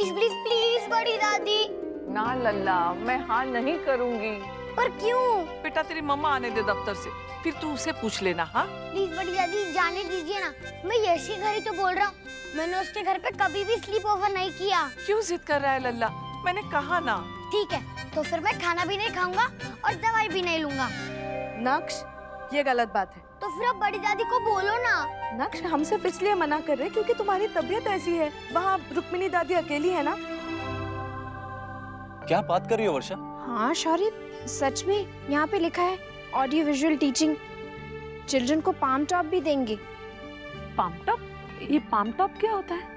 Please please please बड़ी दादी। ना लल्ला, मैं हाँ नहीं करूँगी। पर क्यों? बेटा तेरी मम्मा आने दे दफ्तर से, फिर तू उसे पूछ लेना। हाँ प्लीज बड़ी दादी जाने दीजिए ना, मैं यश के घर ही तो बोल रहा हूँ। मैंने उसके घर पे कभी भी स्लीप ओवर नहीं किया। क्यों जिद कर रहा है लल्ला? मैंने कहा ना। ठीक है, तो फिर मैं खाना भी नहीं खाऊंगा और दवाई भी नहीं लूंगा। नक्श, ये गलत बात है। तो फिर अब बड़ी दादी को बोलो ना। नक्श, हम सिर्फ इसलिए मना कर रहे हैं क्योंकि तुम्हारी तबीयत ऐसी है। वहाँ रुक्मिणी दादी अकेली है ना। क्या बात कर रही हो वर्षा? हाँ शौर्य, सच में यहाँ पे लिखा है ऑडियो विजुअल टीचिंग। चिल्ड्रन को पाम टॉप भी देंगे। Palm top? ये पाम टॉप क्या होता है?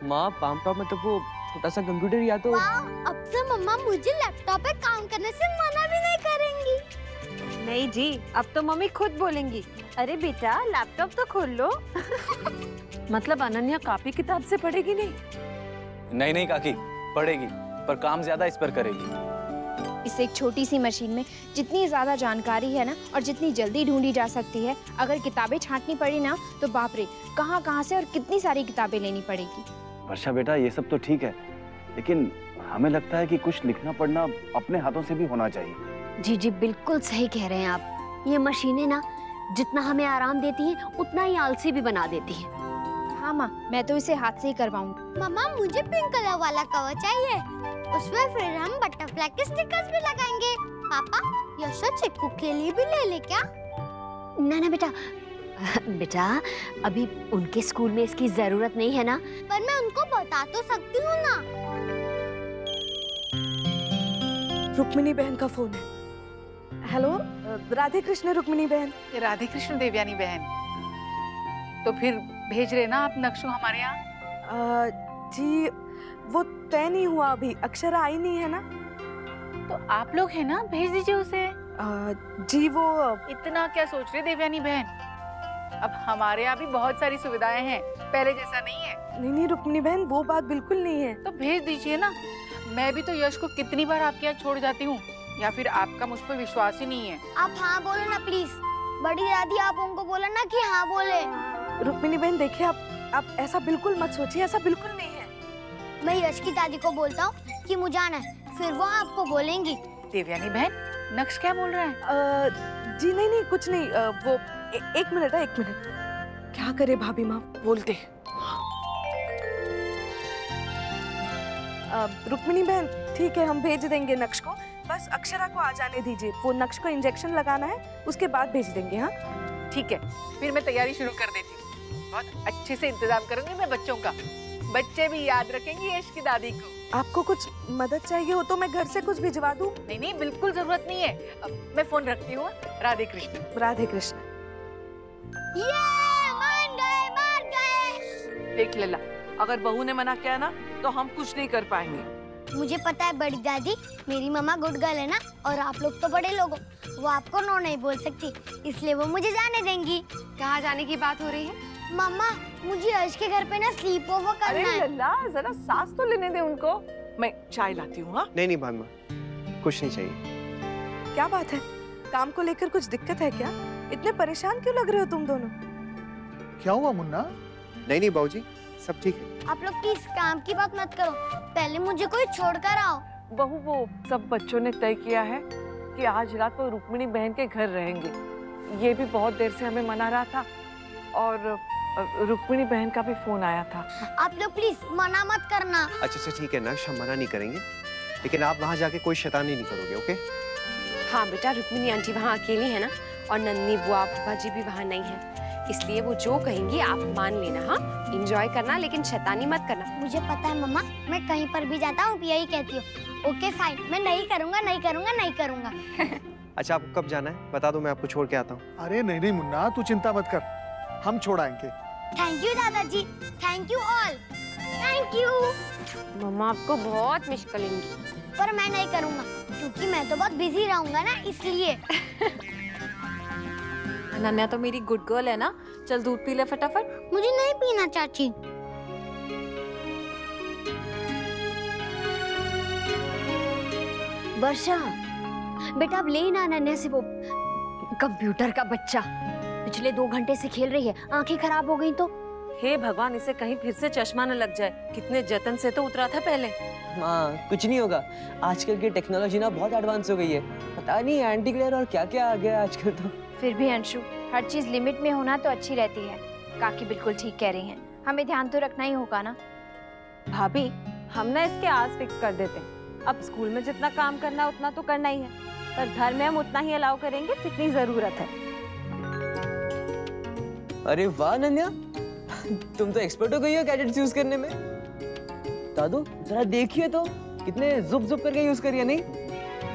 माँ, पाम टॉप में तो वो छोटा सा कंप्यूटर या तो। अब से मम्मा मुझे लैपटॉप पे काम करने से मना भी नहीं करेंगी। नहीं जी, अब तो मम्मी खुद बोलेंगी, अरे बेटा लैपटॉप तो खोल लो। मतलब अनन्या कॉपी किताब से पढ़ेगी नहीं? नहीं नहीं काकी, पढ़ेगी, पर काम ज्यादा इस पर करेगी। इस एक छोटी सी मशीन में जितनी ज्यादा जानकारी है ना, और जितनी जल्दी ढूंढी जा सकती है, अगर किताबें छांटनी पड़ी ना तो बाप रे, कहाँ से और कितनी सारी किताबें लेनी पड़ेगी। वर्षा बेटा, ये सब तो ठीक है, लेकिन हमें लगता है कि कुछ लिखना पढ़ना अपने हाथों से भी होना चाहिए। जी जी बिल्कुल सही कह रहे हैं आप। ये मशीनें ना जितना हमें आराम देती हैं उतना ही आलसी भी बना देती हैं। हाँ माँ, मैं तो इसे हाथ से ही करवाऊंगी। मम्मा मुझे पिंक कलर वाला कवर चाहिए, उसमें फिर हम बटरफ्लाई के स्टिकर्स भी लगाएंगे। पापा यश और चिक्कू के लिए भी ले ले क्या? ना बेटा, बेटा अभी उनके स्कूल में इसकी जरूरत नहीं है ना। पर मैं उनको बता तो सकती हूँ ना। रुक्मिणी बहन का फोन है। हेलो, राधे कृष्ण रुक्मिणी बहन। राधे कृष्ण देवयानी बहन, तो फिर भेज रहे ना आप नक्शु हमारे यहाँ? जी वो तय नहीं हुआ अभी, अक्षरा आई नहीं है ना। तो आप लोग है ना, भेज दीजिए उसे। जी वो इतना क्या सोच रहे देवयानी बहन, अब हमारे यहाँ भी बहुत सारी सुविधाएं हैं, पहले जैसा नहीं है। नहीं रुक्मिणी बहन, वो बात बिल्कुल नहीं है। तो भेज दीजिए ना। मैं भी तो यश को कितनी बार आपके यहाँ छोड़ जाती हूँ, या फिर आपका मुझ पर विश्वास ही नहीं है। आप हाँ बोलो ना प्लीज। बड़ी दादी आप उनको बोलो ना कि हाँ बोले। रुक्मिणी बहन देखिए, आप ऐसा बिल्कुल मत सोचिए, ऐसा बिल्कुल नहीं है। मैं यश की दादी को बोलता हूँ कि मुझे आना है, फिर वो आपको बोलेंगी। देवयानी बहन, नक्श क्या बोल रहा है? जी नहीं कुछ नहीं। वो एक मिनट है, एक मिनट। क्या करे भाभी माँ, बोलते। रुक्मिणी बहन ठीक है, हम भेज देंगे नक्श को, बस अक्षरा को आ जाने दीजिए। वो नक्श को इंजेक्शन लगाना है, उसके बाद भेज देंगे। हाँ ठीक है, फिर मैं तैयारी शुरू कर देती हूँ। बहुत अच्छे से इंतजाम करूंगी मैं बच्चों का, बच्चे भी याद रखेंगे यश की दादी को। आपको कुछ मदद चाहिए हो तो मैं घर से कुछ भिजवा दूँ? नहीं बिल्कुल जरूरत नहीं है, मैं फोन रखती हूँ। राधे कृष्ण। राधे कृष्ण। मान गए। देख लल्ला, अगर बहू ने मना किया ना तो हम कुछ नहीं कर पाएंगे। मुझे पता है बड़ी दादी, मेरी मम्मा गुड गर्ल है ना, और आप लोग तो बड़े लोग हो, वो आपको नो नहीं बोल सकती, इसलिए वो मुझे जाने देंगी। कहाँ जाने की बात हो रही है? मम्मा मुझे यश के घर पे ना स्लीप ओवर करना है। अरे लल्ला, जरा सांस तो लेने दे उनको। मैं चाय लाती हूँ। हाँ नहीं भाभी माँ, कुछ नहीं चाहिए। क्या बात है, काम को लेकर कुछ दिक्कत है क्या? इतने परेशान क्यों लग रहे हो तुम दोनों? क्या हुआ मुन्ना? नहीं बाबूजी, सब ठीक है। आप लोग प्लीज काम की बात मत करो, पहले मुझे कोई छोड़ कर आओ। बहू, वो सब बच्चों ने तय किया है कि आज रात वो रुक्मिणी बहन के घर रहेंगे। ये भी बहुत देर से हमें मना रहा था, और रुक्मिणी बहन का भी फोन आया था। आप लोग प्लीज मना मत करना। अच्छा ठीक है नक्श, हम मना नहीं करेंगे, लेकिन आप वहाँ जाके कोई शैतानी नहीं करोगे, ओके? हाँ बेटा, रुक्मिणी आंटी वहाँ अकेली है ना, और नन्नी बुआ फूफा जी भी वहाँ नहीं है, इसलिए वो जो कहेंगी आप मान लेना। हाँ, एंजॉय करना, लेकिन शैतानी मत करना। मुझे पता है मम्मा, मैं कहीं पर भी जाता हूँ यही कहती हूँ, ओके फाइन, मैं नहीं करूँगा। अच्छा, आपको कब जाना है बता दो, मैं आपको छोड़ के आता हूँ। अरे नहीं मुन्ना, तू चिंता मत कर, हम छोड़ाएंगे। थैंक यू दादाजी, thank you all, thank you. मम्मा आपको बहुत मिस करेंगी। पर मैं नहीं करूँगा, क्योंकि मैं तो बहुत बिजी रहूंगा ना, इसलिए। अनन्या तो मेरी गुड गर्ल है ना, चल दूध पी ले फटाफट। मुझे नहीं पीना चाची। वर्षा बेटा, अब ले ना अनन्या से वो कंप्यूटर का बच्चा, पिछले 2 घंटे से खेल रही है, आंखें खराब हो गई तो। हे भगवान, इसे कहीं फिर से चश्मा न लग जाए। कितने जतन से तो उतरा था पहले। माँ कुछ नहीं होगा, आजकल की टेक्नोलॉजी ना बहुत एडवांस हो गई है। पता नहीं एंटी ग्लेयर और क्या क्या आ गया आजकल तो। फिर भी अंशु, हर चीज लिमिट में होना तो अच्छी रहती है। काकी बिल्कुल ठीक कह रही हैं, हमें ध्यान तो रखना ही होगा ना। भाभी, हम ना इसके आज फिक्स कर देते हैं। अब स्कूल में जितना काम करना है उतना तो करना ही है, पर घर में हम उतना ही अलाउ करेंगे जितनी जरूरत है। अरे वाह नन्या, तुम तो एक्सपर्ट हो गई हो गैजेट्स यूज करने में। दादू जरा देखिए तो, कितने जुप जुप करके यूज करिए। नहीं,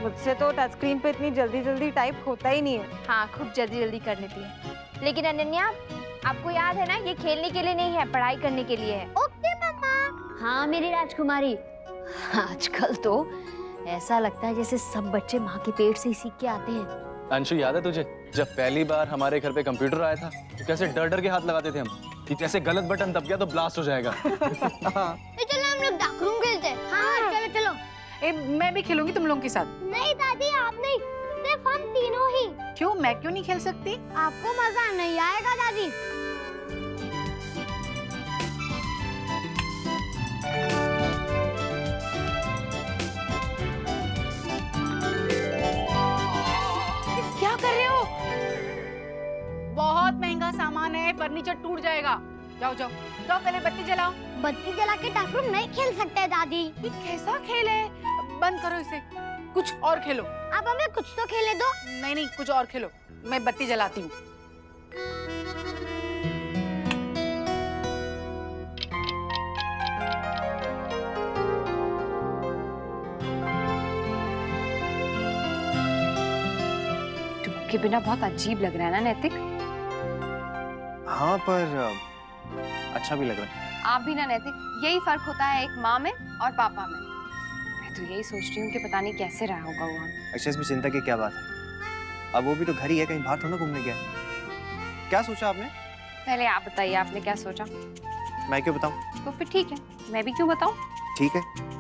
मुझसे तो टच स्क्रीन पे इतनी जल्दी जल्दी टाइप होता ही नहीं है। हाँ, खूब जल्दी जल्दी कर लेती है। लेकिन अनन्या, आपको याद है ना, ये खेलने के लिए नहीं है, पढ़ाई करने के लिए है। ओके मम्मा। हाँ मेरी राजकुमारी, आजकल तो ऐसा लगता है जैसे सब बच्चे माँ के पेट से ही सीख के आते हैं। अंशु, याद है तुझे जब पहली बार हमारे घर पे कंप्यूटर आया था तो कैसे डर डर के हाथ लगाते थे हम कि जैसे गलत बटन दब गया तो ब्लास्ट हो जाएगा। तो चलो हम लोग डार्क रूम खेलते हैं। हाँ चलो चलो। मैं भी खेलूंगी तुम लोगों के साथ। नहीं दादी, आप नहीं, सिर्फ हम तीनों ही। क्यों, मैं क्यों नहीं खेल सकती? आपको मजा नहीं आएगा दादी। क्या कर रहे हो? बहुत महंगा सामान है, फर्नीचर टूट जाएगा। जाओ जाओ जाओ, पहले बत्ती जलाओ। बत्ती जला के डार्क रूम नहीं खेल सकते दादी। ये कैसा खेल है? बंद करो इसे, कुछ और खेलो। अब हमें कुछ तो खेले दो। नहीं नहीं, कुछ और खेलो, मैं बत्ती जलाती हूँ। के बिना बहुत अजीब लग रहा है ना नैतिक? हाँ, पर अच्छा भी लग रहा है। आप भी ना नैतिक, यही फर्क होता है एक माँ में और पापा में। मैं तो यही सोच रही हूँ कि पता नहीं कैसे रहा होगा वो। अच्छा, इसमें चिंता की क्या बात है? अब वो भी तो घर ही है, कहीं बाहर थोड़ा घूमने गया है। क्या सोचा आपने? पहले आप बताइए, आपने क्या सोचा? मैं क्यों बताऊं? तो फिर ठीक है, मैं भी क्यों बताऊं? ठीक है।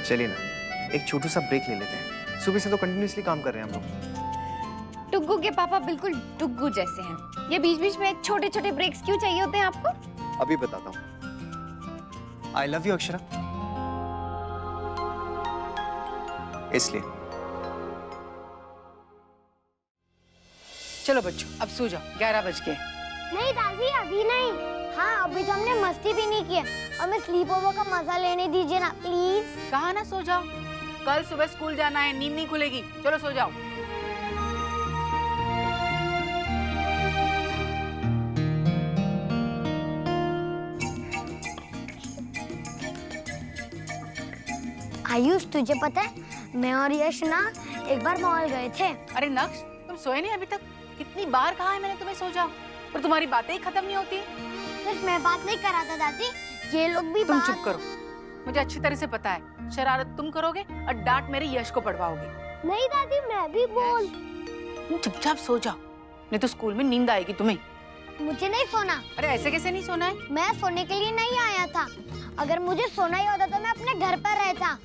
चलिए ना, एक छोटू सा ब्रेक ले लेते हैं। सुबह से तो कंटिन्यूअसली काम कर रहे हैं हम लोग। टुग्गू के पापा बिल्कुल टुग्गू जैसे हैं। ये बीच बीच में छोटे छोटे ब्रेक्स क्यों चाहिए होते हैं आपको? अभी बताता हूँ। आई लव यू अक्षरा, इसलिए। चलो बच्चों, अब सो जाओ, 11 बज गए। नहीं दादी, अभी नहीं। हाँ, अभी तो हमने मस्ती भी नहीं की, हमें स्लीप ओवर का मजा लेने दीजिए ना प्लीज। कहा ना सो जाओ, कल सुबह स्कूल जाना है, नींद नहीं खुलेगी। चलो सो जाओ। आयुष, तुझे पता है मैं और यश ना एक बार मॉल गए थे। अरे नक्श, तुम सोए नहीं अभी तक? कितनी बार कहा है मैंने तुम्हें सो जाओ, पर तुम्हारी बातें ही खत्म नहीं होती। सिर्फ मैं बात नहीं कर रहा था दादी, ये लोग भी तुम बात... चुप करो, मुझे अच्छी तरह से पता है शरारत तुम करोगे और डांट मेरे यश को पड़वाओगे। नहीं दादी, मैं भी बोल। तुम चुपचाप सो जाओ, नहीं तो स्कूल में नींद आएगी तुम्हें। मुझे नहीं सोना। अरे ऐसे कैसे नहीं सोना है? मैं सोने के लिए नहीं आया था। अगर मुझे सोना ही होता तो मैं अपने घर पर रहता।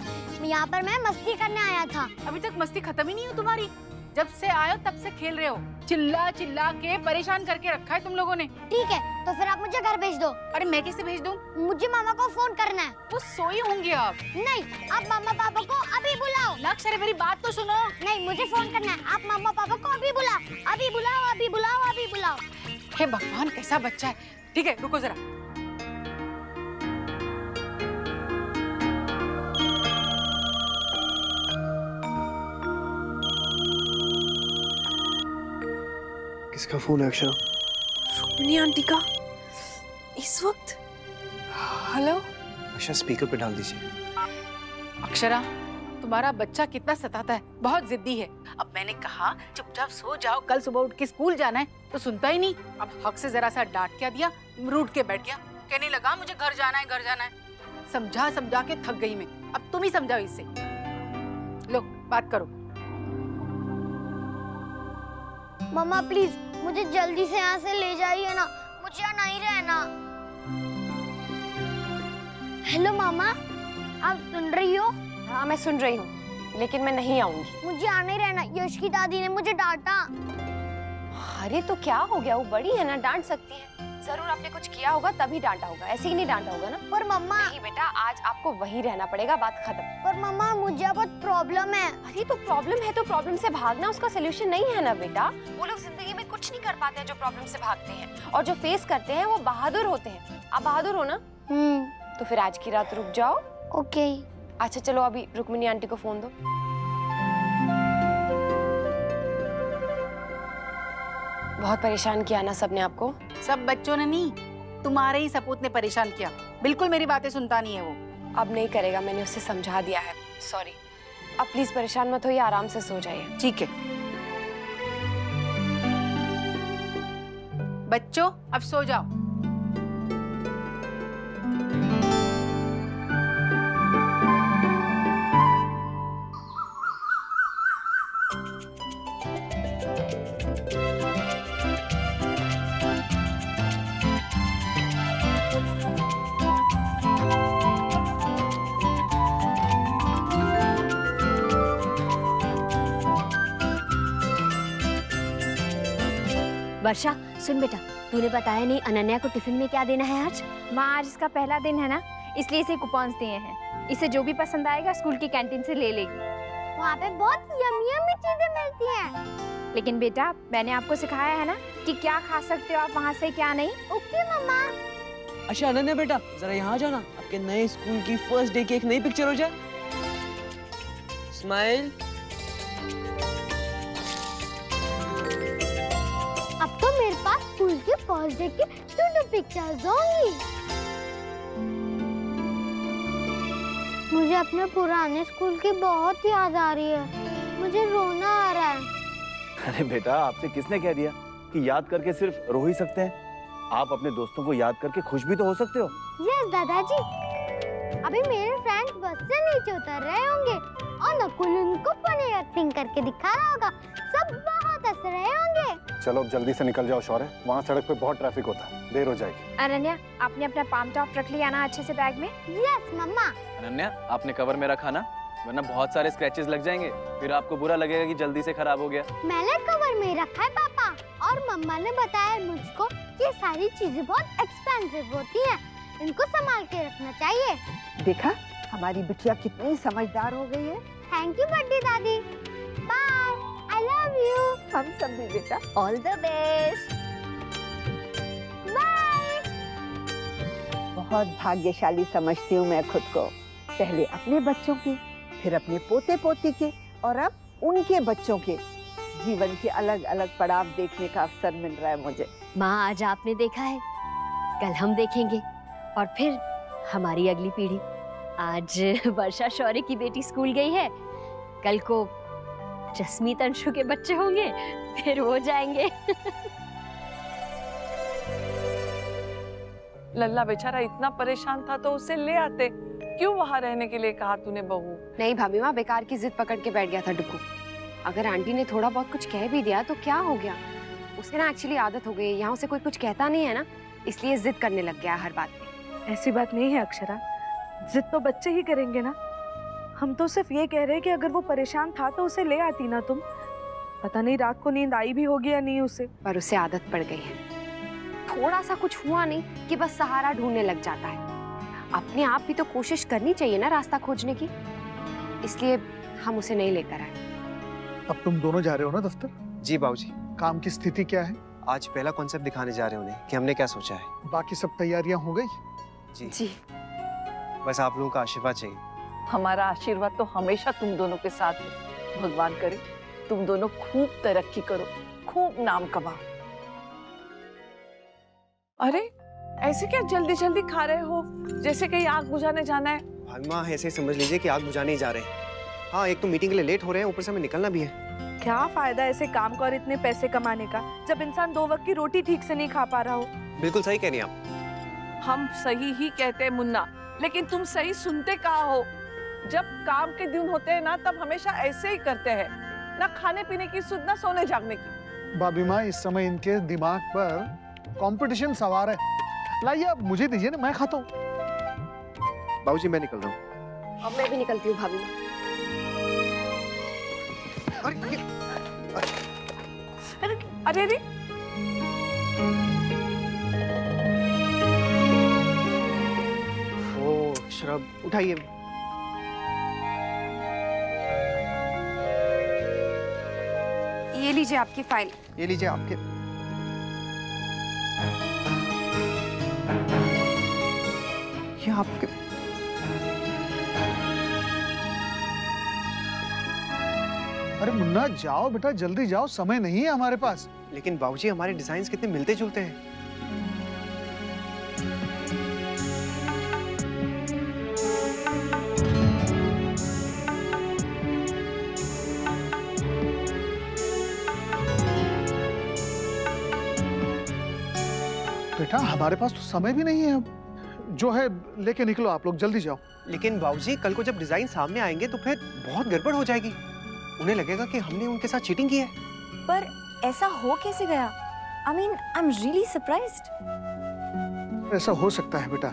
यहाँ पर मैं मस्ती करने आया था। अभी तक मस्ती खत्म ही नहीं हुई तुम्हारी। जब से आयो तब से खेल रहे हो, चिल्ला चिल्ला के परेशान करके रखा है तुम लोगों ने। ठीक है, तो फिर आप मुझे घर भेज दो। अरे मैं कैसे भेज दूं? मुझे मामा को फोन करना है। वो सोई होंगे अब। नहीं, आप मामा पापा को अभी बुलाओ। लक्ष्य, अरे मेरी बात तो सुनो। नहीं, मुझे फोन करना है। आप मामा पापा को अभी बुलाओ, अभी बुलाओ, अभी बुलाओ, अभी बुलाओ। हे भगवान, कैसा बच्चा है। ठीक है, रुको जरा। किसका फोन है अक्षरा? रुक्मिणी आंटी का। इस वक्त? हेलो अक्षरा, स्पीकर पे डाल दीजिए। अक्षरा, तुम्हारा बच्चा कितना सताता है, बहुत जिद्दी है। अब मैंने कहा चुपचाप सो जाओ, कल सुबह उठ के स्कूल जाना है, तो सुनता ही नहीं। अब हक से जरा सा डांट क्या दिया, रूठ के बैठ गया, कहने लगा मुझे घर जाना है, घर जाना है। समझा समझा के थक गई मैं, अब तुम ही समझाओ इससे। लो बात करो। मम्मा प्लीज मुझे जल्दी से यहाँ से ले जाइए ना, मुझे यहाँ नहीं रहना। हेलो मामा, आप सुन रही हो? हाँ मैं सुन रही हूँ, लेकिन मैं नहीं आऊंगी। मुझे यहाँ नहीं रहना, यश की दादी ने मुझे डांटा। अरे तो क्या हो गया, वो बड़ी है ना, डांट सकती है। जरूर आपने कुछ किया होगा तभी डांटा होगा, ऐसे ही नहीं डांटा होगा ना। पर मम्मा नहीं बेटा, आज आपको वहीं रहना पड़ेगा, बात खत्म। पर मम्मा मुझे बहुत प्रॉब्लम है। अरे तो प्रॉब्लम है तो प्रॉब्लम से भागना उसका सोल्यूशन नहीं है ना बेटा। वो लोग जिंदगी में कुछ नहीं कर पाते हैं जो प्रॉब्लम से भागते हैं, और जो फेस करते हैं वो बहादुर होते हैं। आप बहादुर हो ना? तो फिर आज की रात रुक जाओ। ओके। अच्छा चलो अभी रुक्मिणी आंटी को फोन दो। बहुत परेशान किया ना सबने आपको? सब बच्चों ने नहीं, तुम्हारे ही सपूत ने परेशान किया। बिल्कुल मेरी बातें सुनता नहीं है वो। अब नहीं करेगा, मैंने उसे समझा दिया है। सॉरी। अब प्लीज परेशान मत होइए, आराम से सो जाइए। ठीक है बच्चों, अब सो जाओ। वर्षा सुन बेटा, तूने बताया नहीं अनन्या को टिफिन में क्या देना है आज? माँ आज इसका पहला दिन है ना, इसलिए इसे कूपन्स दिए हैं। इसे जो भी पसंद आएगा स्कूल की कैंटीन से ले लेगी। वहाँ पे बहुत यम्मी चीजें मिलती हैं। लेकिन बेटा मैंने आपको सिखाया है ना कि क्या खा सकते हो आप वहाँ से, क्या नहीं। ओके मम्मा। अच्छा अनन्या बेटा जरा यहाँ जाना, आपके नए स्कूल की फर्स्ट डे की एक नई पिक्चर हो जाए। स्माइल। अब तो मेरे पास स्कूल की फर्स्ट डे की 2 पिक्चर्स होंगी। मुझे अपने पुराने स्कूल की बहुत याद आ रही है, मुझे रोना आ रहा है। अरे बेटा आपसे किसने कह दिया कि याद करके सिर्फ रो ही सकते हैं? आप अपने दोस्तों को याद करके खुश भी तो हो सकते हो। यस दादाजी, अभी मेरे फ्रेंड्स बस से नीचे उतर रहे होंगे और नकुल उनको फनी एक्टिंग करके दिखा रहा होगा, सब बहुत हंस रहे होंगे। चलो अब जल्दी से निकल जाओ शौर्य, वहाँ सड़क पे बहुत ट्रैफिक होता है, देर हो जाएगी। अनन्या आपने अपना पाम टॉप रख लिया ना अच्छे से बैग में? यस मम्मा। अनन्या आपने कवर में रखा ना, वरना बहुत सारे स्क्रैचेस लग जाएंगे, फिर आपको बुरा लगेगा कि जल्दी से खराब हो गया। मैंने कवर में रखा है पापा, और मम्मा ने बताया मुझको कि सारी चीजें बहुत एक्सपेंसिव होती हैं, इनको संभाल के रखना चाहिए। देखा हमारी बिटिया कितनी समझदार हो गई है। थैंक यू बड्डी दादी, बाय, आई लव यू। हम सब भी बेटा। All the best, bye. बहुत भाग्यशाली समझती हूँ मैं खुद को, पहले अपने बच्चों की, फिर अपने पोते पोती के, और अब उनके बच्चों के। जीवन के अलग अलग पड़ाव देखने का अवसर मिल रहा है मुझे। माँ आज आपने देखा है, कल हम देखेंगे, और फिर हमारी अगली पीढ़ी। आज वर्षा शौर्य की बेटी स्कूल गई है, कल को जस्मीत अंशु के बच्चे होंगे, फिर वो जाएंगे। लल्ला बेचारा इतना परेशान था तो उसे ले आते, क्यों वहाँ रहने के लिए कहा तूने बहू? नहीं भाभी माँ, बेकार की जिद पकड़ के बैठ गया था डुक्कू। अगर आंटी ने थोड़ा बहुत कुछ कह भी दिया तो क्या हो गया, उसे ना एक्चुअली आदत हो गई है, यहाँ उसे कोई कुछ कहता नहीं है ना, इसलिए जिद करने लग गया हर बात पे। ऐसी बात नहीं है अक्षरा, जिद तो बच्चे ही करेंगे ना। हम तो सिर्फ ये कह रहे हैं कि अगर वो परेशान था तो उसे ले आती ना तुम। पता नहीं रात को नींद आई भी होगी या नहीं उसे। पर उसे आदत पड़ गई है, थोड़ा सा कुछ हुआ नहीं कि बस सहारा ढूंढने लग जाता है। अपने आप भी तो कोशिश करनी चाहिए ना रास्ता खोजने की, इसलिए हम उसे नहीं लेकर आए। अब तुम दोनों जा रहे हो ना दफ्तर? जी बाबूजी। काम की स्थिति क्या है? आज पहला कॉन्सेप्ट दिखाने जा रहे हैं उन्हें कि हमने क्या सोचा है। बाकी सब तैयारियां हो गई? जी बस आप लोगों का आशीर्वाद चाहिए। हमारा आशीर्वाद तो हमेशा तुम दोनों के साथ है। भगवान करे तुम दोनों खूब तरक्की करो, खूब नाम कमाओ। अरे ऐसे क्या जल्दी जल्दी खा रहे हो, जैसे कहीं आग बुझाने जाना है? भाभी माँ ऐसे समझ लीजिए कि आग बुझाने ही जा रहे हैं। हाँ, एक तो मीटिंग के लिए लेट हो रहे हैं, ऊपर से हमें निकलना भी है। क्या फायदा ऐसे काम का और इतने पैसे कमाने का जब इंसान 2 वक्त की रोटी ठीक से नहीं खा पा रहा हो। बिल्कुल सही कह रही हैं आप। हम सही ही कहते हैं मुन्ना, लेकिन तुम सही सुनते कहाँ हो? जब काम के दिन होते हैं ना, तब हमेशा ऐसे ही करते हैं, ना खाने पीने की सुध, ना सोने जागने की। भाभी माँ, इस समय इनके दिमाग पर कंपटीशन सवार है। लाइए आप मुझे दीजिए ना, मैं खाता हूँ। बाबूजी मैं निकल रहा हूँ। अब मैं भी निकलती हूँ भाभी। अरे अरे ओ शराब उठाइए। ये लीजिए आपकी फाइल। ये लीजिए आपके। ये आपके। अरे मुन्ना जाओ बेटा, जल्दी जाओ, समय नहीं है हमारे पास। लेकिन बाबूजी हमारे डिजाइन कितने मिलते जुलते हैं। बेटा हमारे पास तो समय भी नहीं है अब। जो है लेके निकलो आप लोग, जल्दी जाओ। लेकिन बाबूजी कल को जब डिजाइन सामने आएंगे तो फिर बहुत गड़बड़ हो जाएगी। उन्हें लगेगा कि हमने उनके साथ चीटिंग की है। पर ऐसा हो कैसे गया? I mean, I'm really surprised. ऐसा हो सकता है बेटा,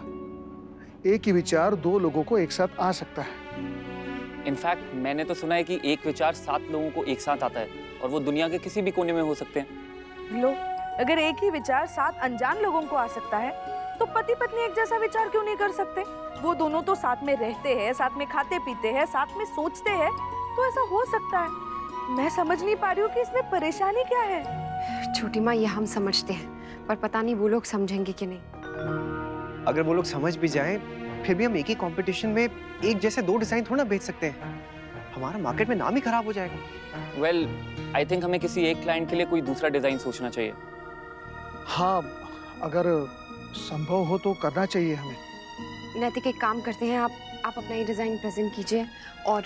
एक ही विचार 2 लोगों को एक साथ आ सकता है। इनफैक्ट मैंने तो सुना है कि एक विचार 7 लोगों को एक साथ आता है, और वो दुनिया के किसी भी कोने में हो सकते हैं। लो, अगर एक ही विचार 7 अनजान लोगों को आ सकता है, तो पति पत्नी एक जैसा विचार क्यों नहीं कर सकते? वो दोनों तो साथ में रहते हैं, साथ में खाते पीते हैं, साथ में सोचते हैं, तो ऐसा हो सकता है। मैं समझ नहीं पा रही हूँ कि इसमें परेशानी क्या है। छोटी माँ, ये हम समझते हैं, पर पता नहीं वो लोग समझेंगे कि नहीं। अगर वो लोग समझ भी जाएं, फिर भी हम एक ही कंपटीशन में एक जैसे 2 डिजाइन थोड़ा ना बेच सकते हैं। हमारा मार्केट में नाम ही खराब हो जाएगा। वेल, आई थिंक हमें किसी एक क्लाइंट के लिए कोई दूसरा डिजाइन सोचना चाहिए। हाँ, अगर संभव हो तो करना चाहिए हमें। नैतिक, एक काम करते हैं, आप अपना ये डिजाइन प्रेजेंट कीजिए और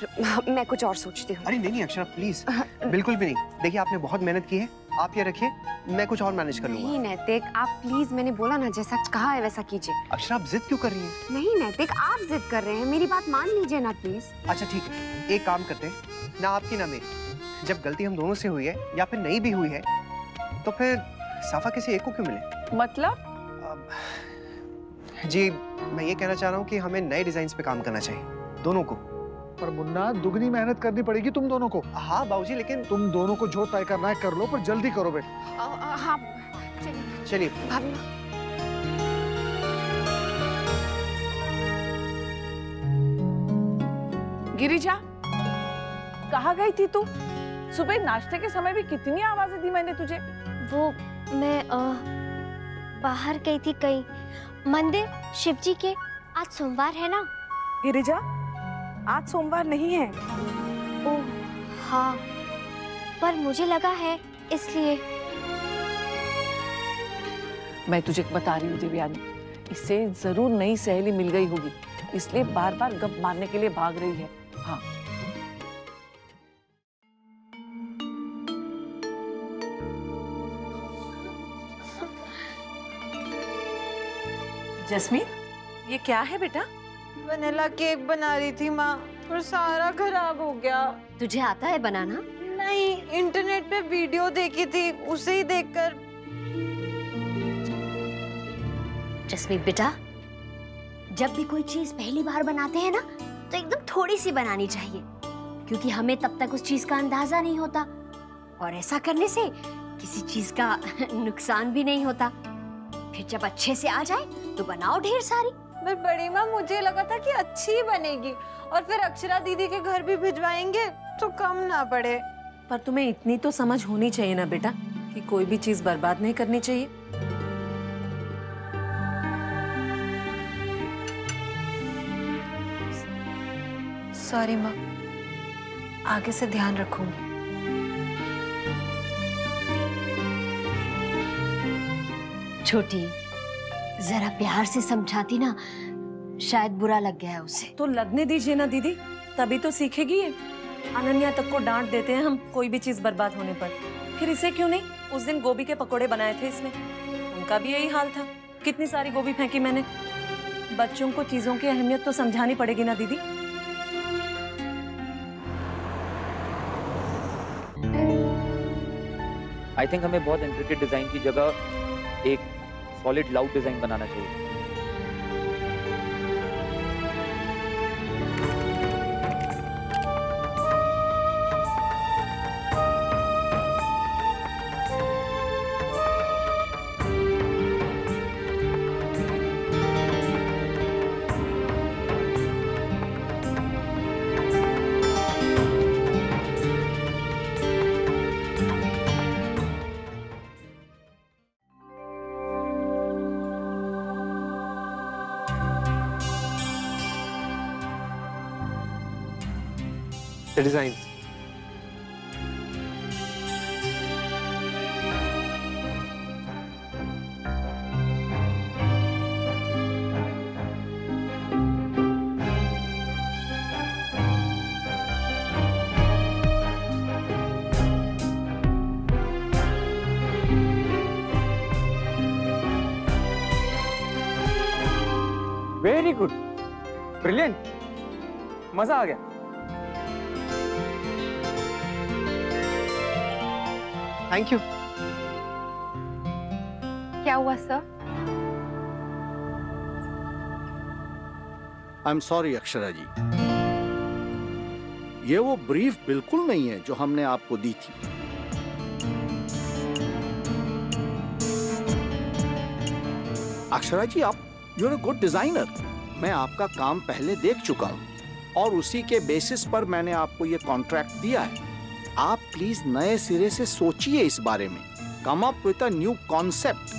मैं कुछ और सोचती हूँ। अरे नहीं अक्षरा प्लीज, बिल्कुल भी नहीं। देखिए आपने बहुत मेहनत की है, आप ये रखिए, मैं कुछ और मैनेज कर लूंगा। नहीं नैतिक, आप प्लीज, मैंने बोला ना जैसा कहा है वैसा कीजिए। अक्षरा आप जिद क्यों कर रही हैं? नहीं नैतिक, आप जिद कर रहे हैं, मेरी बात मान लीजिए ना प्लीज। अच्छा ठीक है, एक काम करते हैं, ना आपकी ना मेरी, जब गलती हम दोनों से हुई है या फिर नहीं भी हुई है, तो फिर साफा किसी एक को क्यों मिले? मतलब? जी मैं ये कहना चाह रहा हूँ कि हमें नए डिजाइन पे काम करना चाहिए, दोनों को। पर मुन्ना, दुगनी मेहनत करनी पड़ेगी तुम दोनों को। हाँ बाबूजी, लेकिन तुम दोनों को जो तय करना है कर लो, पर जल्दी करो बेटा। हाँ चलिए। भाभी गिरिजा, कहाँ गई थी तू? सुबह नाश्ते के समय भी कितनी आवाजें दी मैंने तुझे। वो मैं बाहर गई थी कहीं, मंदिर शिव जी के। आज सोमवार है ना। गिरिजा, आज सोमवार नहीं है। ओह हाँ, पर मुझे लगा है इसलिए। मैं तुझे बता रही हूँ दिव्यानी, इससे जरूर नई सहेली मिल गई होगी, इसलिए बार बार गप मारने के लिए भाग रही है। हाँ जस्मीन, ये क्या है बेटा? वनीला केक बना रही थी माँ, और सारा खराब हो गया। तुझे आता है बनाना? नहीं, इंटरनेट पे वीडियो देखी थी, उसे ही देखकर। जस्मीन बेटा, जब भी कोई चीज पहली बार बनाते हैं ना, तो एकदम थोड़ी सी बनानी चाहिए, क्योंकि हमें तब तक उस चीज का अंदाजा नहीं होता, और ऐसा करने से किसी चीज का नुकसान भी नहीं होता। फिर जब अच्छे से आ जाए तो बनाओ ढेर सारी। पर बड़ी माँ, मुझे लगा था कि अच्छी बनेगी, और फिर अक्षरा दीदी के घर भी भिजवाएंगे तो कम ना पड़े। पर तुम्हें इतनी तो समझ होनी चाहिए ना बेटा, कि कोई भी चीज बर्बाद नहीं करनी चाहिए। सॉरी माँ, आगे से ध्यान रखूंगी। छोटी, जरा प्यार से समझाती ना, शायद बुरा लग गया है उसे। तो लगने दीजिए ना दीदी, तभी तो सीखेगी ये। अनन्या तक को डांट देते हैं हम कोई भी चीज बर्बाद होने पर, फिर इसे क्यों नहीं? उस दिन गोभी के पकोड़े बनाए थे इसने, उनका भी यही हाल था, कितनी सारी गोभी फेंकी मैंने। बच्चों को चीजों की अहमियत तो समझानी पड़ेगी ना दीदी। आई थिंक हमें बहुत इंट्रिकेट डिजाइन की जगह एक सॉलिड लाउड डिजाइन बनाना चाहिए। The designs. Very good, brilliant, मजा आ गया। Thank you. क्या हुआ sir? I am sorry Akshara ji, ये वो ब्रीफ बिल्कुल नहीं है जो हमने आपको दी थी। अक्षरा जी, आप you are a good designer. मैं आपका काम पहले देख चुका हूं और उसी के बेसिस पर मैंने आपको ये कॉन्ट्रैक्ट दिया है। आप प्लीज नए सिरे से सोचिए इस बारे में। Come up with a new concept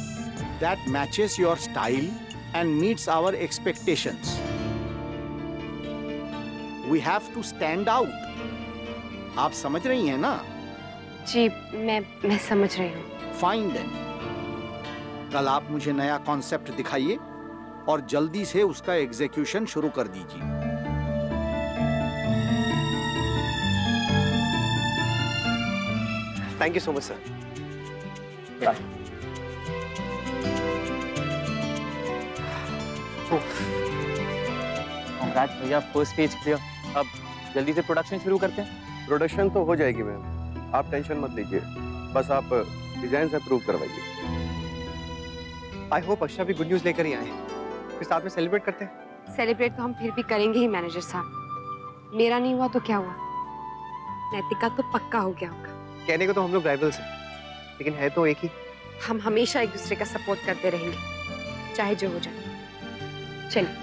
that matches your style and meets our expectations. We have to stand out. आप समझ रही हैं ना? जी मैं समझ रही हूँ। फाइन देन, कल आप मुझे नया कॉन्सेप्ट दिखाइए और जल्दी से उसका एग्जीक्यूशन शुरू कर दीजिए। Thank you so much sir. Congrats भैया, फर्स्ट पेज क्लियर। अब जल्दी से प्रोडक्शन शुरू करते हैं। प्रोडक्शन तो हो जाएगी मैम, आप टेंशन मत लीजिए, बस आप डिजाइन अप्रूव करवाइए। आई होप अक्षा भी गुड न्यूज लेकर ही आए, फिर साथ में सेलिब्रेट करते हैं। सेलिब्रेट तो हम फिर भी करेंगे ही मैनेजर साहब। मेरा नहीं हुआ तो क्या हुआ, नैतिका तो पक्का हो गया होगा। कहने को तो हम लोग राइवल्स हैं, लेकिन है तो एक ही। हम हमेशा एक दूसरे का सपोर्ट करते रहेंगे, चाहे जो हो जाए। चलिए।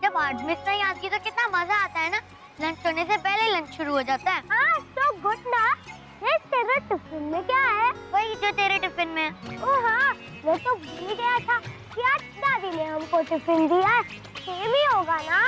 जब आज मिस नहीं आती तो कितना मजा आता है ना। लंच होने से पहले लंच शुरू हो जाता है। हाँ, तो गुड ना। ये तेरे टिफिन में क्या है? वही जो तेरे टिफिन में। ओह हाँ, मैं तो भूल गया था कि आज दादी ने हमको टिफिन दिया है। ये भी होगा ना?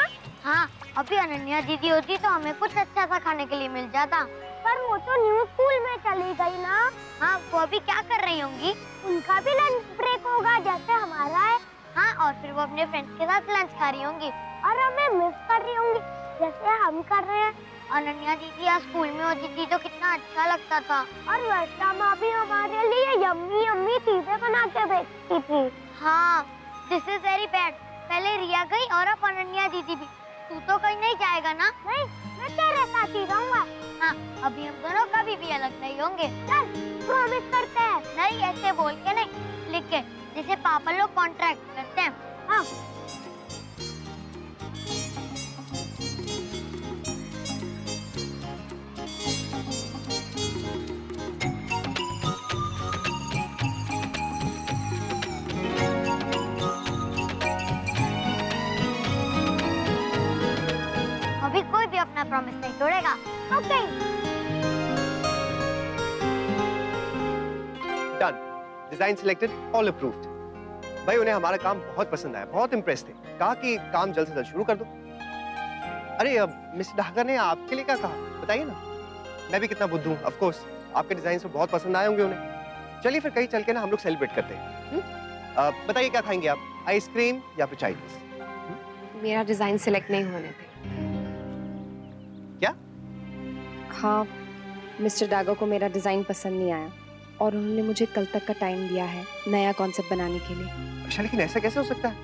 हाँ, अभी अनन्या दीदी होती तो हमें कुछ अच्छा सा खाने के लिए मिल जाता। पर वो तो न्यू स्कूल में चली गई ना। हाँ, वो अभी क्या कर रही होंगी? उनका भी लंच ब्रेक होगा जैसे हमारा है। हाँ, और फिर वो अपने फ्रेंड्स के साथ लंच खा रही होंगी और हमें मिस कर रही होंगी जैसे हम कर रहे हैं। अनन्या दीदी आज स्कूल में होती थी तो कितना अच्छा लगता था। और वर्षा माँ भी हमारे लिए यम्मी यम्मी चीजें बना के भेजती थी। हाँ, दिस इज वेरी बैड। पहले रिया गई और अब अनन्या दीदी भी। तू तो कहीं नहीं जाएगा ना? नहीं, मैं तेरे साथ ही रहूंगा। हाँ, अभी हम दोनों कभी भी अलग नहीं होंगे। चल, प्रॉमिस करते हैं। नहीं, ऐसे बोल के नहीं, लिख के, जैसे पापा लोग कॉन्ट्रैक्ट करते हैं। हाँ। अभी कोई भी अपना प्रॉमिस नहीं तोड़ेगा। Okay. Done, design selected, all approved. भाई उन्हें हमारा काम बहुत पसंद आया, बहुत इम्प्रेस थे। कहा कि काम जल्द से जल्द शुरू कर दो। अरे अब मिस्टर ढाका ने आपके लिए क्या कहा बताइए ना। मैं भी कितना बुद्धू हूँ, ऑफ कोर्स आपके डिजाइन से बहुत पसंद आए होंगे उन्हें। चलिए फिर कहीं चल के ना हम लोग सेलिब्रेट करते हैं। बताइए क्या खाएंगे आप, आइसक्रीम या फिर चाय? मेरा डिजाइन सिलेक्ट नहीं होने थे। क्या? हाँ, मिस्टर डागा को मेरा डिज़ाइन पसंद नहीं आया और उन्होंने मुझे कल तक का टाइम दिया है नया कॉन्सेप्ट बनाने के लिए। अच्छा, लेकिन ऐसा कैसे हो सकता है?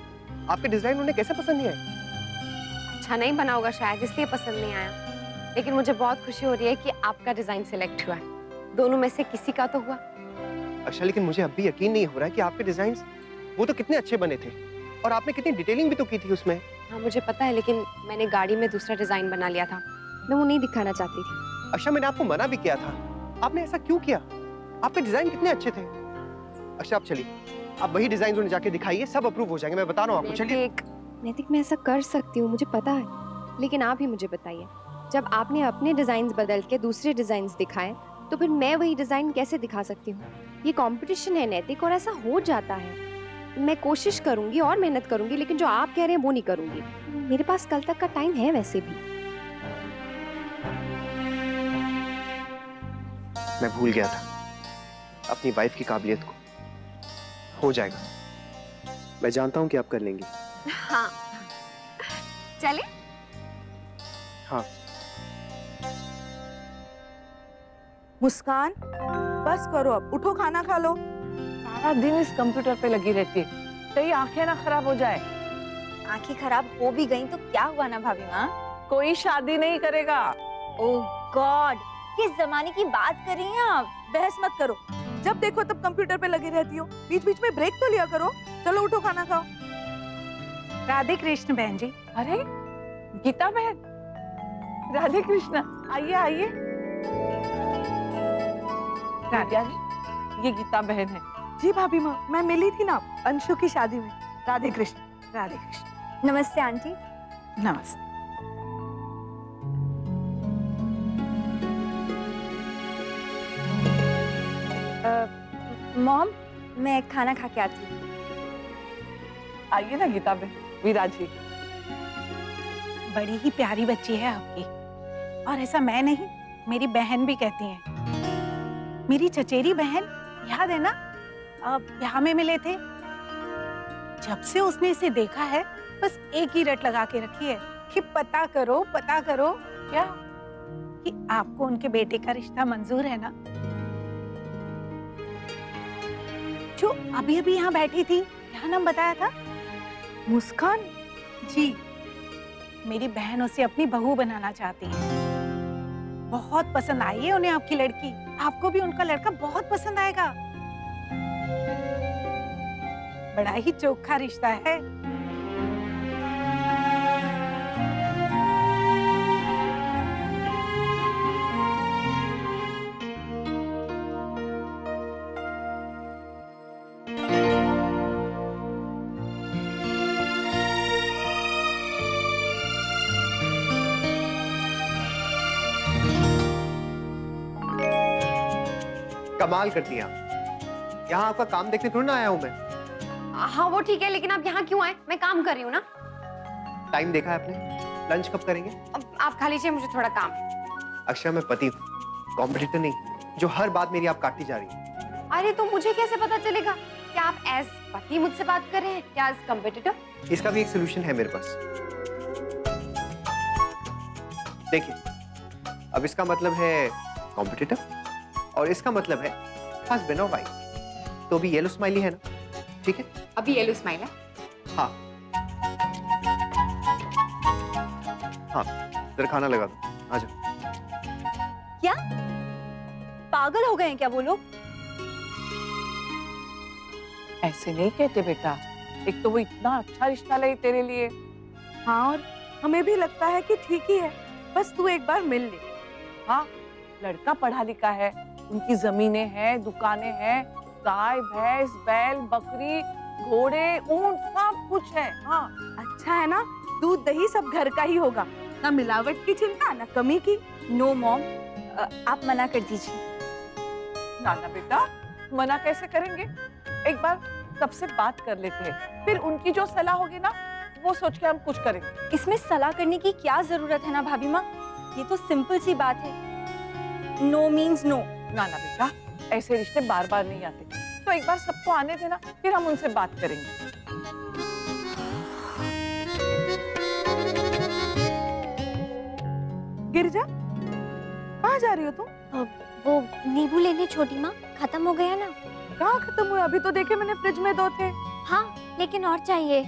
आपके डिजाइन उन्हें कैसे पसंद नहीं आए? अच्छा नहीं बना होगा शायद, इसलिए पसंद नहीं आया। लेकिन मुझे बहुत खुशी हो रही है कि आपका डिज़ाइन सिलेक्ट हुआ है। दोनों में से किसी का तो हुआ। अच्छा, लेकिन मुझे अब भी यकीन नहीं हो रहा है कि आपके डिजाइन वो तो कितने अच्छे बने थे और आपने कितनी डिटेलिंग भी तो की थी उसमें। हाँ मुझे पता है, लेकिन मैंने गाड़ी में दूसरा डिज़ाइन बना लिया था। मैं वो नहीं दिखाना चाहती थी। अच्छा, मैंने आपको मना भी किया था, आपने ऐसा क्यों किया? आपके डिजाइन कितने अच्छे थे। अच्छा आप चलिए, आप वही डिजाइन उन्हें जाके दिखाइए, सब अप्रूव हो जाएंगे, मैं बता रहा हूँ आपको। चलिए। नैतिक, मैं ऐसा कर सकती हूँ, मुझे पता है, लेकिन आप ही मुझे बताइए, जब आपने अपने डिजाइन बदल के दूसरे डिजाइन दिखाए तो फिर मैं वही डिजाइन कैसे दिखा सकती हूँ? ये कंपटीशन है नैतिक, और ऐसा हो जाता है। मैं कोशिश करूंगी और मेहनत करूंगी, लेकिन जो आप कह रहे हैं वो नहीं करूंगी। मेरे पास कल तक का टाइम है वैसे भी। मैं भूल गया था अपनी वाइफ की काबिलियत को। हो जाएगा, मैं जानता हूं कि आप कर लेंगी। हाँ चले। हाँ मुस्कान, बस करो अब, उठो खाना खा लो। सारा दिन इस कंप्यूटर पे लगी रहती है, कहीं आंखें ना खराब हो जाए। आंखें खराब हो भी गई तो क्या हुआ ना भाभी माँ? कोई शादी नहीं करेगा। ओह गॉड, किस जमाने की बात कर रही हैं आप? बहस मत करो, जब देखो तब कंप्यूटर पे लगी रहती हो, बीच बीच में ब्रेक तो लिया करो। चलो उठो खाना खाओ। राधे कृष्ण बहन जी। अरे गीता बहन, राधे कृष्ण, आइए आइए। ये गीता बहन है। जी भाभी माँ, मैं मिली थी ना अंशु की शादी में। राधे कृष्ण। राधे कृष्ण। नमस्ते आंटी। नमस्ते। मॉम, मैं खाना खा के आती हूँ। आइए ना गीता बहन, विराजी। बड़ी ही प्यारी बच्ची है आपकी, और ऐसा मैं नहीं, मेरी बहन भी कहती है। मेरी चचेरी बहन, याद है ना, यहाँ में मिले थे। जब से उसने इसे देखा है, बस एक ही रट लगा के रखी है कि पता करो क्या कि आपको उनके बेटे का रिश्ता मंजूर है ना। जो अभी अभी यहाँ बैठी थी, क्या नाम बताया था? मुस्कान जी। मेरी बहन उसे अपनी बहू बनाना चाहती है। बहुत पसंद आई है उन्हें आपकी लड़की। आपको भी उनका लड़का बहुत पसंद आएगा। बड़ा ही चोखा रिश्ता है। कमाल करती हैं आप। यहाँ आपका काम देखने थोड़ी ना आया हूँ मैं। हाँ वो ठीक है, लेकिन आप यहाँ क्यों आए? मैं काम कर रही हूँ ना। टाइम देखा है आपने? लंच कब करेंगे? अब आप खा लीजिए, मुझे थोड़ा काम। अक्षय, मैं पति हूँ, कॉम्पिटिटर नहीं, जो हर बात मेरी आप काटती जा रही है। अरे तो मुझे कैसे पता चलेगा कि आप एज पति मुझसे बात कर रहे हैं या एज कॉम्पिटिटर? इसका भी एक सोल्यूशन है मेरे पास। देखिए, अब इसका मतलब है कॉम्पिटिटर और इसका मतलब है हस्बैंड और वाइफ। तो अभी येलो स्माइली है ना, ठीक है? अभी येलो स्माइल है। हाँ हाँ, जरा खाना लगा दो, आ जाओ। क्या पागल हो गए हैं क्या वो लोग? ऐसे नहीं कहते बेटा, एक तो वो इतना अच्छा रिश्ता लाई तेरे लिए। हाँ, और हमें भी लगता है कि ठीक ही है, बस तू एक बार मिल ले। हाँ, लड़का पढ़ा लिखा है, उनकी जमीनें हैं, दुकानें हैं, गाय भैंस बैल बकरी घोड़े ऊंट सब कुछ है। हाँ अच्छा है ना, दूध दही सब घर का ही होगा, ना मिलावट की चिंता ना कमी की। नो मॉम, आप मना कर दीजिए। ना ना बेटा, मना कैसे करेंगे? एक बार सबसे बात कर लेते हैं, फिर उनकी जो सलाह होगी ना वो सोच के हम कुछ करेंगे। इसमें सलाह करने की क्या जरूरत है ना भाभी माँ, ये तो सिंपल सी बात है। No means no. ना ना बेटा, ऐसे रिश्ते बार बार नहीं आते, तो एक बार सबको आने देना, फिर हम उनसे बात करेंगे। गिरजा, कहाँ जा रही हो तुम? वो नींबू लेने छोटी माँ, खत्म हो गया ना। कहाँ खत्म हुए? अभी तो देखे मैंने फ्रिज में 2 थे। हाँ लेकिन और चाहिए।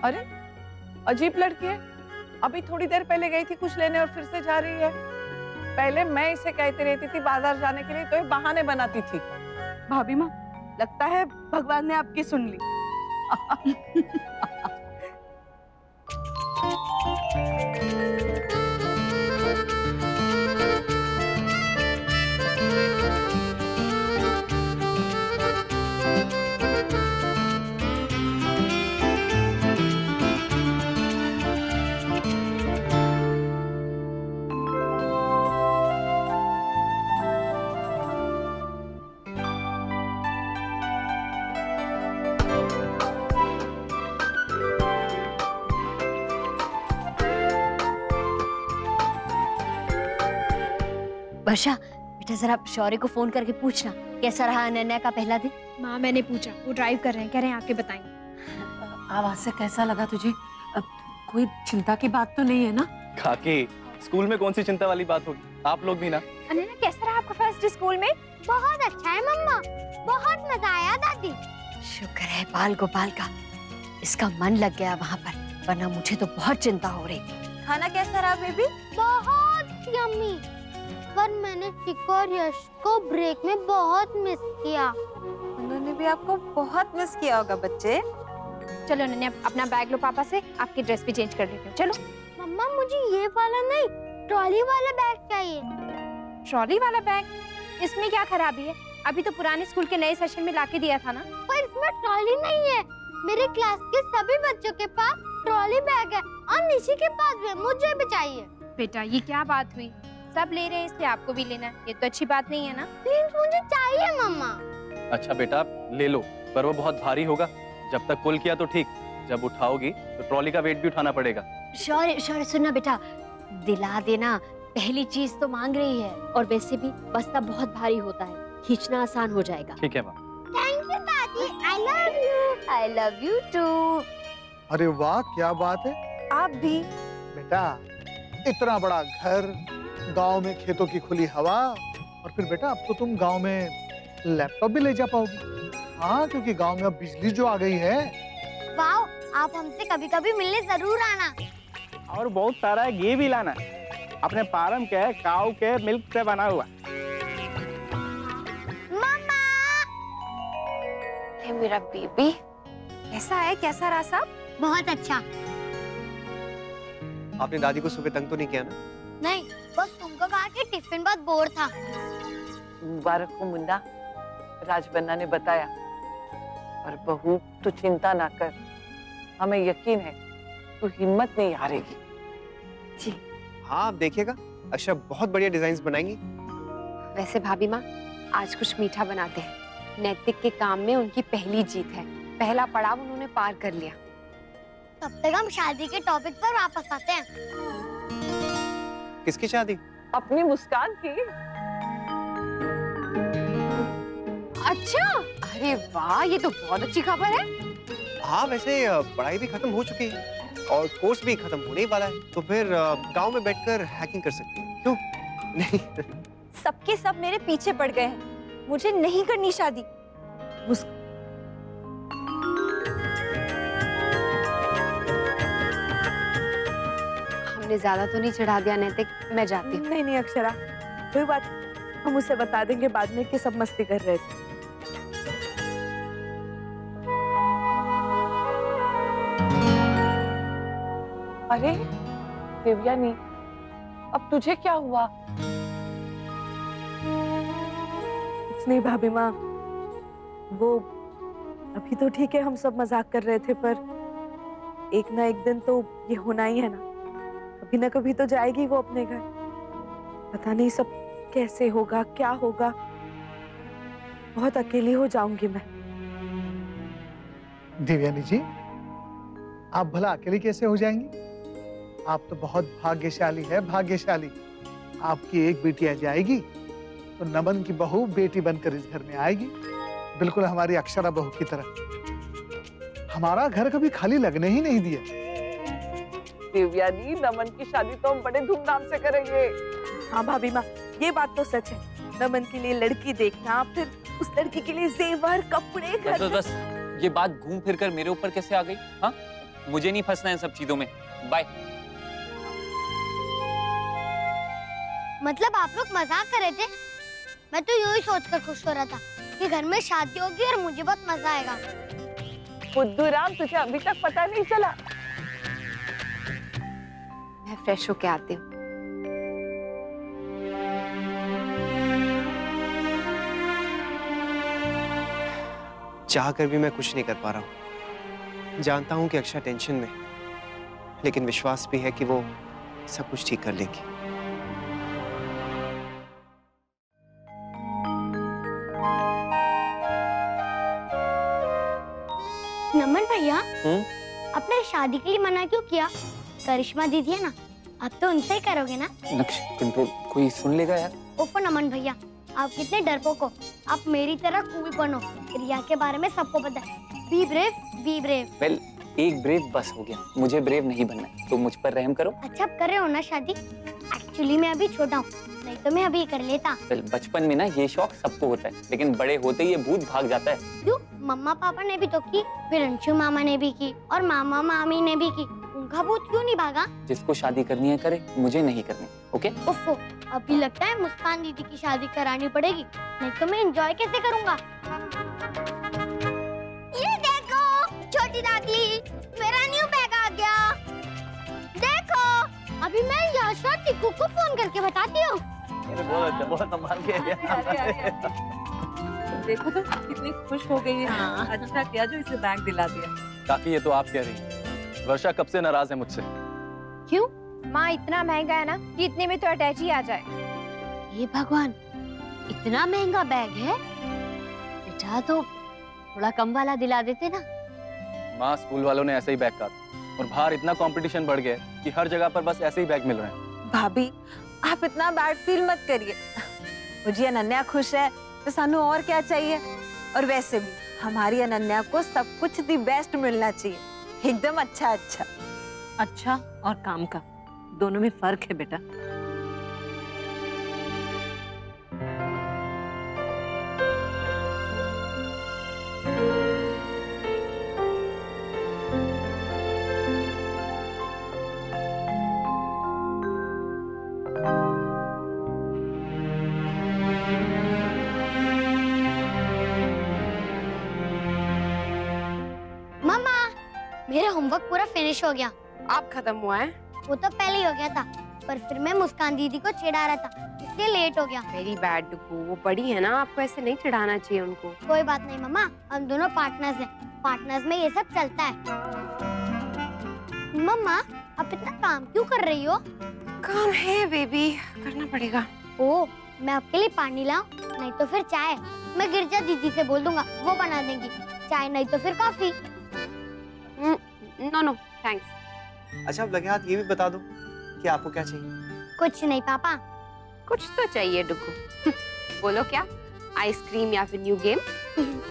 अरे अजीब लड़की है, अभी थोड़ी देर पहले गई थी कुछ लेने और फिर से जा रही है। पहले मैं इसे कहती रहती थी बाजार जाने के लिए तो ये बहाने बनाती थी। भाभी माँ, लगता है भगवान ने आपकी सुन ली। वर्षा, बेटा जरा शौर्य को फोन करके पूछना कैसा रहा अनन्या का पहला दिन। माँ मैंने पूछा, वो ड्राइव कर रहे हैं, कह रहे हैं आके बताएंगे। आवाज से कैसा लगा तुझे? अब कोई चिंता की बात तो नहीं है ना? काकी, स्कूल में कौन सी चिंता वाली बात होगी, आप लोग भी ना। अनन्या कैसा रहा आपका फर्स्ट डे स्कूल में? बहुत अच्छा है मम्मा, बहुत मजा आया दादी। शुक्र है बाल गोपाल का, इसका मन लग गया वहाँ पर, वरना मुझे तो बहुत चिंता हो रही थी। खाना कैसा रहा बेबी? बहुत यम्मी, पर मैंने चिको और यश को ब्रेक में बहुत मिस किया। उन्होंने भी आपको बहुत मिस किया होगा बच्चे। चलो अनन्या अपना बैग लो पापा से, आपकी ड्रेस भी चेंज कर लेते हो। चलो। मम्मा मुझे ये वाला नहीं, ट्रॉली वाला बैग चाहिए। ट्रॉली वाला बैग? इसमें क्या खराबी है? अभी तो पुराने स्कूल के नए सेशन में लाके दिया था ना। पर इसमें ट्रॉली नहीं है। मेरे क्लास के सभी बच्चों के पास ट्रॉली बैग है और निशी के पास भी, मुझे भी चाहिए। बेटा ये क्या बात हुई? सब ले रहे हैं इसलिए आपको भी लेना है, ये तो अच्छी बात नहीं है ना। प्लीज मुझे चाहिए मम्मा। अच्छा बेटा ले लो, पर वो बहुत भारी होगा। जब तक पुल किया तो ठीक, जब उठाओगी तो ट्रॉली का वेट भी उठाना पड़ेगा। शौर्य शौर्य सुनना बेटा, दिला देना, पहली चीज तो मांग रही है, और वैसे भी बस्ता बहुत भारी होता है, खींचना आसान हो जाएगा। ठीक है माँ। थैंक यू दादी, I love you. I love you too. अरे वाह क्या बात है। आप भी बेटा, इतना बड़ा घर, गांव में खेतों की खुली हवा, और फिर बेटा अब तो तुम गांव में लैपटॉप भी ले जा पाओगी। हाँ, क्योंकि गांव में अब बिजली जो आ गई है। वाओ, आप हमसे कभी-कभी मिलने जरूर आना। और बहुत सारा घी भी लाना, अपने फार्म के काऊ के मिल्क से बना हुआ। मम्मा! ये मेरा बेबी कैसा है? कैसा रहा सब? बहुत अच्छा। आपने दादी को सुबह तंग तो नहीं किया ना? नहीं, बस तुमको कहा कि टिफिन बहुत बोर था। मुबारक हो मुन्ना, राजबन्ना ने बताया। और बहू तू चिंता ना कर, हमें यकीन है तू हिम्मत नहीं हारेगी। जी हाँ, आप देखिएगा अक्षरा बहुत बढ़िया डिजाइन्स बनाएंगी। वैसे भाभी माँ, आज कुछ मीठा बनाते हैं। नैतिक के काम में उनकी पहली जीत है, पहला पड़ाव उन्होंने पार कर लिया। तब तक हम शादी के टॉपिक पर वापस आते हैं। किसकी शादी? अपनी मुस्कान की। अच्छा, अरे वाह, ये तो बहुत अच्छी खबर है। हाँ, वैसे पढ़ाई भी खत्म हो चुकी है और कोर्स भी खत्म होने ही वाला है, तो फिर गांव में बैठकर हैकिंग कर सकती है। क्यों नहीं? सबके सब मेरे पीछे पड़ गए हैं, मुझे नहीं करनी शादी। हमने ज्यादा तो नहीं चढ़ा दिया नैतिक, मैं जाती हूँ। नहीं नहीं अक्षरा, कोई बात, हम उसे बता देंगे बाद में कि सब मस्ती कर रहे थे। अरे देवयानी, अब तुझे क्या हुआ? कुछ नहीं भाभी माँ, वो अभी तो ठीक है, हम सब मजाक कर रहे थे, पर एक ना एक दिन तो ये होना ही है ना। कभी ना कभी तो जाएगी वो अपने घर। पता नहीं सब कैसे होगा, क्या होगा। बहुत अकेली हो जाऊंगी मैं। देवयानी जी, आप भला अकेली कैसे हो जाएंगी? आप तो बहुत भाग्यशाली है, भाग्यशाली। आपकी एक बेटी जाएगी तो नमन की बहू बेटी बनकर इस घर में आएगी, बिल्कुल हमारी अक्षरा बहू की तरह। हमारा घर कभी खाली लगने ही नहीं दिया। देवयानी, नमन की शादी तो हम बड़े धूमधाम से करेंगे। हाँ भाभी माँ, ये बात तो सच है। नमन के लिए लड़की देखना, फिर उस लड़की के लिए जेवर, कपड़े, घर। बस ये बात घूम फिर कर मेरे ऊपर कैसे आ गई? हाँ, मुझे नहीं फंसना है सब चीजों में। बाय। मतलब आप लोग मजाक कर रहे थे? मैं तो यूं ही सोचकर खुश हो रहा था कि घर में शादी होगी और मुझे बहुत मजा आएगा। बुद्धूराम, तुझे अभी तक पता नहीं चला? मैं फ्रेश होके आती हूँ। चाह कर भी मैं कुछ नहीं कर पा रहा हूँ। जानता हूँ कि अक्षा टेंशन में, लेकिन विश्वास भी है कि वो सब कुछ ठीक कर लेगी। नमन भैया, आपने शादी के लिए मना क्यों किया? करिश्मा दीदी है ना, आप तो उनसे ही करोगे ना? लक्ष्य कंट्रोल, कोई सुन लेगा यार। ओफो नमन भैया, आप कितने डरपोक हो। आप मेरी तरह कूल बनो। रिया के बारे में सबको पता है। Be brave, be brave. Well, एक ब्रेव बस हो गया, मुझे ब्रेव नहीं बनना है, तो मुझ पर रहम करो। अच्छा, आप कर रहे हो ना शादी? एक्चुअली मैं अभी छोटा हूँ, नहीं तो मैं अभी कर लेता। वेल, बचपन में ना ये शौक सबको होता है, लेकिन बड़े होते ये भूत भाग जाता है। क्यों? मम्मा पापा ने भी तो की, फिर अंशु मामा ने भी की, और मामा मामी ने भी की। उनका भूत क्यों नहीं भागा? जिसको शादी करनी है करे, मुझे नहीं करनी। ओके? ओफो, अभी लगता है मुस्कान दीदी की शादी करानी पड़ेगी, नहीं तो मैं एंजॉय कैसे करूँगा? ये देखो छोटी दादी, मेरा न्यू बैग आ गया। देखो, अभी मैं याशा चिक्कू को फोन करके बताती हूँ। बहुत अच्छा, बहुत संभाल के। देखो तो कितनी खुश हो गई है। हाँ। अच्छा किया जो इसे बैग दिला दिया। काकी, ये तो आप कह रही हैं। वर्षा कब से नाराज है मुझसे। क्यों? माँ इतना महंगा है ना कि इतने में तो अटैच ही आ जाए। ये भगवान, इतना महंगा बैग है? बेटा तो थोड़ा कम वाला दिला देते ना। माँ, स्कूल वालों ने ऐसे ही बैग कहा, और बाहर इतना कंपटीशन बढ़ गया है कि हर जगह पर बस ऐसे ही बैग मिल रहे हैं। भाभी, आप इतना बैड फील मत करिए। मुझे अनन्या खुश है तो सानू और क्या चाहिए। और वैसे भी हमारी अनन्या को सब कुछ दी बेस्ट मिलना चाहिए, एकदम अच्छा। अच्छा और काम का दोनों में फर्क है बेटा। मेरा होमवर्क पूरा फिनिश हो गया। आप खत्म हुआ है? वो तो पहले ही हो गया था, पर फिर मैं मुस्कान दीदी को चिढ़ा रहा था, इसलिए लेट हो गया। वेरी बैड डुगू, वो बड़ी है ना, आपको ऐसे नहीं चिढ़ाना चाहिए उनको। कोई बात नहीं मम्मा, हम दोनों पार्टनर्स हैं, पार्टनर्स में ये सब चलता है। मम्मा, आप इतना काम क्यों कर रही हो? काम है बेबी, करना पड़ेगा। ओ, मैं आपके लिए पानी लाऊं? नहीं तो फिर चाय। मैं गिरजा दीदी से बोल दूंगा, वो बना देंगी चाय, नहीं तो फिर कॉफी। No thanks. अच्छा, अब लगे हाथ ये भी बता दो कि आपको क्या चाहिए। कुछ नहीं पापा। कुछ तो चाहिए डुगू। बोलो क्या? आइसक्रीम या फिर न्यू गेम?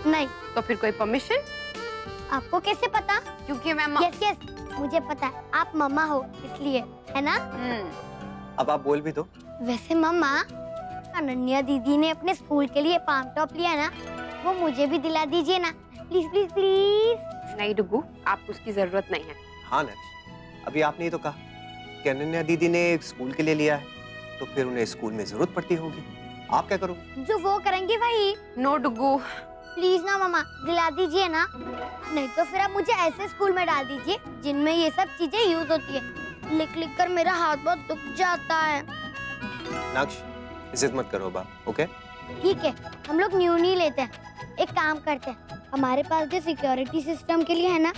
नहीं। तो फिर कोई परमिशन? आपको कैसे पता? क्योंकि मैं यस, मुझे पता है, आप मम्मा हो इसलिए, है ना? अब आप बोल भी दो। वैसे मम्मा, अनन्या दीदी ने अपने स्कूल के लिए पाम टॉप लिया ना, वो मुझे भी दिला दीजिए ना, प्लीज प्लीज प्लीज। नहीं डुगू, आपको उसकी जरूरत नहीं है। हाँ लक्ष्य, अभी आपने ही तो कहा कि अनन्या दीदी ने स्कूल के लिए लिया है, तो फिर उन्हें स्कूल में जरूरत पड़ती होगी। आप क्या करोगे? जो वो करेंगे वही। नो डुगू, प्लीज ना मम्मा, दिला दीजिए ना, नहीं तो फिर आप मुझे ऐसे स्कूल में डाल दीजिए जिनमें ये सब चीजें यूज होती है। लिख लिख कर मेरा हाथ बहुत दुख जाता है। नक्श, इज्जत मत करो बाप, ओके? ठीक है, हम लोग न्यू नहीं लेते हैं। एक काम करते हैं, हमारे पास जो सिक्योरिटी सिस्टम के लिए है ना,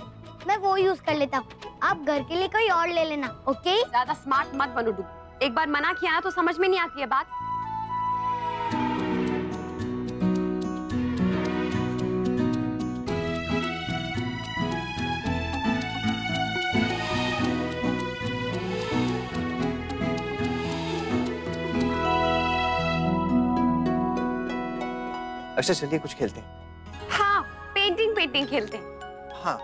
मैं वो यूज कर लेता हूँ, आप घर के लिए कोई और ले लेना, ओके? ज्यादा स्मार्ट मत बनो डुगू, एक बार मना किया ना तो समझ में नहीं आती है बात। अच्छा चलिए कुछ खेलते हैं। हाँ, पेंटिंग खेलते हैं। हाँ।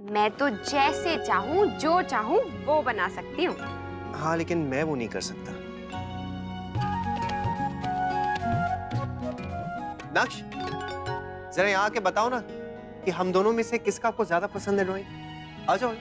मैं तो जैसे चाहूँ जो चाहूँ वो बना सकती हूँ। हाँ, लेकिन मैं वो नहीं कर सकता। नक्श, जरा यहाँ आके बताओ ना कि हम दोनों में से किसका आपको ज्यादा पसंद है ड्राइंग। आ जाओ।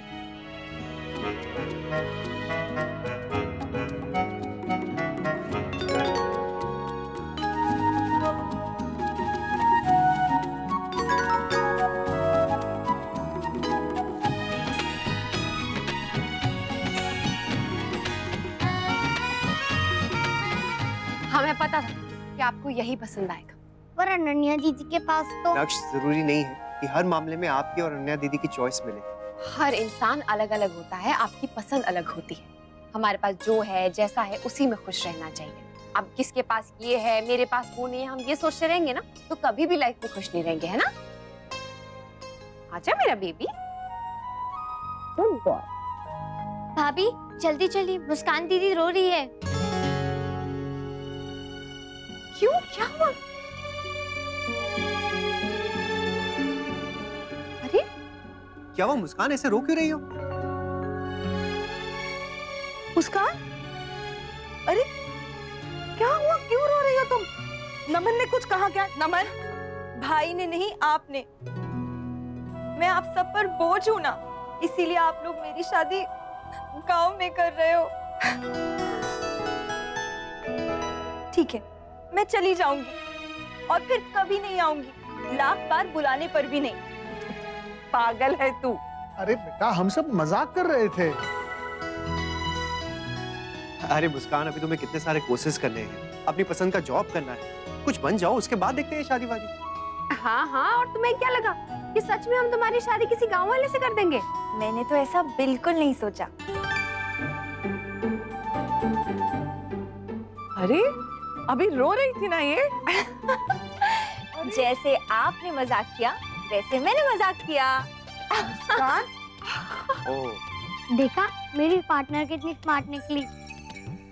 हमें पता था कि आपको यही पसंद आएगा। पर अनन्या दीदी के पास तो नक्श, जरूरी नहीं है कि हर मामले में आपकी और अनन्या दीदी की चॉइस मिले। हर इंसान अलग अलग होता है, आपकी पसंद अलग होती है। हमारे पास जो है जैसा है उसी में खुश रहना चाहिए। अब किसके पास ये है मेरे पास वो नहीं है, हम ये सोचते रहेंगे ना तो कभी भी लाइफ में खुश नहीं रहेंगे, है ना? आजा मेरा बेबी। भाभी जल्दी चलिए, मुस्कान दीदी रो रही है। क्यों, क्या हुआ? अरे क्या वो मुस्कान, ऐसे रो क्यों रही हो? मुस्कान, अरे क्या हुआ, क्यों रो रही हो तुम? नमन ने कुछ कहा क्या? नमन? भाई ने नहीं, आपने। मैं आप सब पर बोझ हूं ना, इसीलिए आप लोग मेरी शादी गांव में कर रहे हो। ठीक है, मैं चली जाऊंगी और फिर कभी नहीं आऊंगी, लाख बार बुलाने पर भी नहीं। पागल है तू। अरे बेटा, हम सब मजाक कर रहे थे। अरे मुस्कान, अभी तुम्हें कितने सारे कोर्सेज करने हैं, अपनी पसंद का जॉब करना है, कुछ बन जाओ, उसके बाद देखते हैं शादी वादी। हाँ हाँ, और तुम्हें क्या लगा कि सच में हम तुम्हारी शादी किसी गांव वाले से कर देंगे? मैंने तो ऐसा बिल्कुल नहीं सोचा। अरे अभी रो रही थी ना ये। जैसे आपने मजाक किया वैसे मैंने मजाक किया। देखा मेरी पार्टनर कितनी स्मार्ट निकली।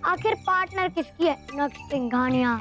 आखिर पार्टनर किसकी है? नक्श सिंघानिया।